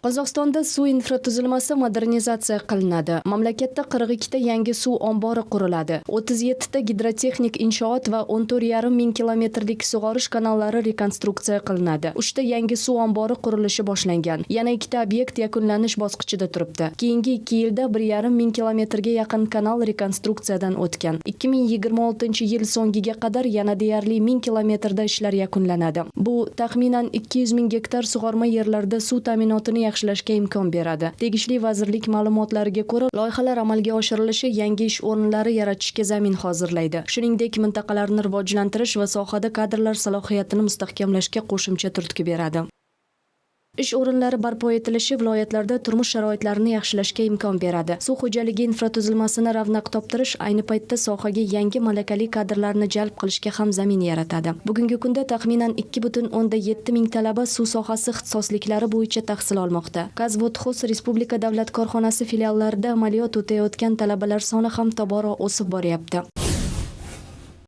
Qozog'istonda suv infratuzilmasi modernizatsiya qilinadi. Mamlakatda 42 ta yangi suv ombori quriladi. 37 ta gidrotexnik inshoot va 14,5 ming kilometrlik sug'orish kanallari rekonstruksiya qilinadi. 3 ta yangi suv ombori qurilishi boshlangan. Yana 2 ta obyekt yakunlanish bosqichida turibdi. Keyingi 2 yilda 1,5 ming kilometrga yaqin kanal rekonstruksiyadan o'tgan. 2026-yil so'ngiga qadar yana deyarli 1000 kilometrda ishlar yakunlanadi. Bu taxminan 200 ming gektar sug'orma yerlarda suv ta'minotini yaxshilashga imkon beradi. Tegishli vazirlik ma'lumotlariga ko'ra, loyihalar amalga oshirilishi yangi ish o'rinlari yaratishga zamin hozirlaydi. Shuningdek, mintaqalarni rivojlantirish va sohada kadrlar salohiyatini mustahkamlashga qo'shimcha turtki beradi. Ish o'rinlari barpo etilishi viloyatlarda turmush sharoitlarini yaxshilashga imkon beradi. Suv xo'jaligi infratuzilmasini ravnaq toptirish ayni paytda sohaga yangi malakali kadrlarni jalb qilishga ham zamin yaratadi. Bugungi kunda taxminan 2,7 ming talaba suv sohasi ixtisosliklari bo'yicha tahsil olmoqda. Kazvodxoz Respublika davlat korxonasi filiallarida amaliyot o'tayotgan talabalar soni ham tobora o'sib boryapti.